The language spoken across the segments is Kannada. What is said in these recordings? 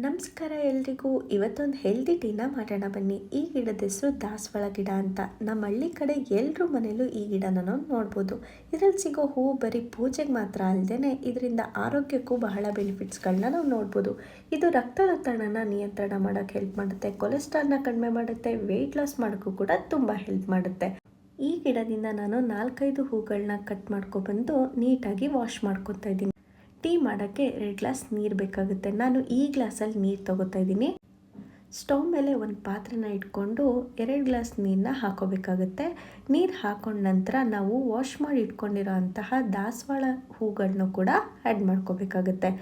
ನಮಸ್ಕಾರ ಎಲ್ರಿಗೂ. ಇವತ್ತೊಂದು ಹೆಲ್ದಿ ಟೀನ ಮಾಡೋಣ ಬನ್ನಿ. ಈ ಗಿಡದ ಹೆಸರು ದಾಸವಾಳ ಗಿಡ ಅಂತ. ನಮ್ಮ ಹಳ್ಳಿ ಕಡೆ ಎಲ್ಲರ ಮನೇಲೂ ಈ ಗಿಡನ ನಾವು ನೋಡ್ಬೋದು. ಇದರಲ್ಲಿ ಸಿಗೋ ಹೂವು ಬರೀ ಪೂಜೆಗೆ ಮಾತ್ರ ಅಲ್ಲದೆ ಇದರಿಂದ ಆರೋಗ್ಯಕ್ಕೂ ಬಹಳ ಬೆನಿಫಿಟ್ಸ್ಗಳನ್ನ ನಾವು ನೋಡ್ಬೋದು. ಇದು ರಕ್ತದೊತ್ತಡನ ನಿಯಂತ್ರಣ ಮಾಡೋಕ್ಕೆ ಹೆಲ್ಪ್ ಮಾಡುತ್ತೆ, ಕೊಲೆಸ್ಟ್ರಾಲ್ನ ಕಡಿಮೆ ಮಾಡುತ್ತೆ, ವೆಯ್ಟ್ ಲಾಸ್ ಮಾಡೋಕ್ಕೂ ಕೂಡ ತುಂಬ ಹೆಲ್ಪ್ ಮಾಡುತ್ತೆ. ಈ ಗಿಡದಿಂದ ನಾನು 4-5 ಹೂಗಳನ್ನ ಕಟ್ ಮಾಡ್ಕೊಬಂದು ನೀಟಾಗಿ ವಾಶ್ ಮಾಡ್ಕೊತಾ ಇದ್ದೀನಿ. ಟೀ ಮಾಡೋಕ್ಕೆ 2 ಗ್ಲಾಸ್ ನೀರು ಬೇಕಾಗುತ್ತೆ. ನಾನು ಈ ಗ್ಲಾಸಲ್ಲಿ ನೀರು ತೊಗೋತಾ ಇದ್ದೀನಿ. ಸ್ಟವ್ ಮೇಲೆ ಒಂದು ಪಾತ್ರೆನ ಇಟ್ಕೊಂಡು 2 ಗ್ಲಾಸ್ ನೀರನ್ನ ಹಾಕೋಬೇಕಾಗುತ್ತೆ. ನೀರು ಹಾಕೊಂಡ ನಂತರ ನಾವು ವಾಶ್ ಮಾಡಿ ಇಟ್ಕೊಂಡಿರೋ ಅಂತಹ ದಾಸವಾಳ ಹೂಗಳನ್ನೂ ಕೂಡ ಆ್ಯಡ್ ಮಾಡ್ಕೋಬೇಕಾಗುತ್ತೆ.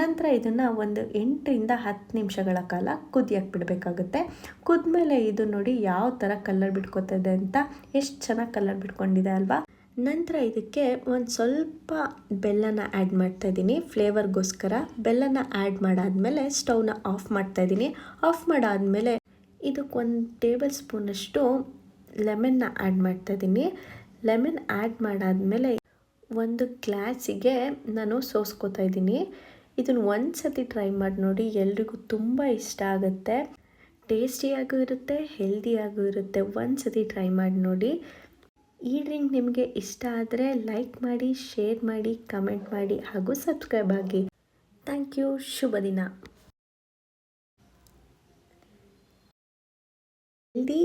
ನಂತರ ಇದನ್ನು ಒಂದು 8-10 ನಿಮಿಷಗಳ ಕಾಲ ಕುದಿಯಕ್ಕೆ ಬಿಡಬೇಕಾಗುತ್ತೆ. ಕುದ್ಮೇಲೆ ಇದು ನೋಡಿ ಯಾವ ಥರ ಕಲರ್ ಬಿಟ್ಕೋತದೆ ಅಂತ, ಎಷ್ಟು ಚೆನ್ನಾಗಿ ಕಲರ್ ಬಿಟ್ಕೊಂಡಿದೆ ಅಲ್ವಾ. ನಂತರ ಇದಕ್ಕೆ ಒಂದು ಸ್ವಲ್ಪ ಬೆಲ್ಲನ ಆ್ಯಡ್ ಮಾಡ್ತಾಯಿದ್ದೀನಿ ಫ್ಲೇವರ್ಗೋಸ್ಕರ. ಬೆಲ್ಲನ ಆ್ಯಡ್ ಮಾಡಾದಮೇಲೆ ಸ್ಟವ್ನ ಆಫ್ ಮಾಡ್ತಾಯಿದ್ದೀನಿ. ಆಫ್ ಮಾಡಾದಮೇಲೆ ಇದಕ್ಕೆ 1 ಟೇಬಲ್ ಸ್ಪೂನಷ್ಟು ಲೆಮನ್ನ ಆ್ಯಡ್ ಮಾಡ್ತಾಯಿದ್ದೀನಿ. ಲೆಮನ್ ಆ್ಯಡ್ ಮಾಡಾದಮೇಲೆ ಒಂದು ಗ್ಲಾಸಿಗೆ ನಾನು ಸೋಸ್ಕೋತಾ ಇದ್ದೀನಿ. ಇದನ್ನು ಒಂದು ಸತಿ ಟ್ರೈ ಮಾಡಿ ನೋಡಿ, ಎಲ್ರಿಗೂ ತುಂಬ ಇಷ್ಟ ಆಗುತ್ತೆ. ಟೇಸ್ಟಿಯಾಗೂ ಇರುತ್ತೆ, ಹೆಲ್ದಿಯಾಗೂ ಇರುತ್ತೆ. ಒಂದು ಸತಿ ಟ್ರೈ ಮಾಡಿ ನೋಡಿ. ಈ ಡ್ರಿಂಕ್ ನಿಮಗೆ ಇಷ್ಟ ಆದರೆ ಲೈಕ್ ಮಾಡಿ, ಶೇರ್ ಮಾಡಿ, ಕಮೆಂಟ್ ಮಾಡಿ ಹಾಗೂ ಸಬ್ಸ್ಕ್ರೈಬ್ ಆಗಿ. Thank you. ಶುಭ ದಿನ. ಹೆಲ್ದಿ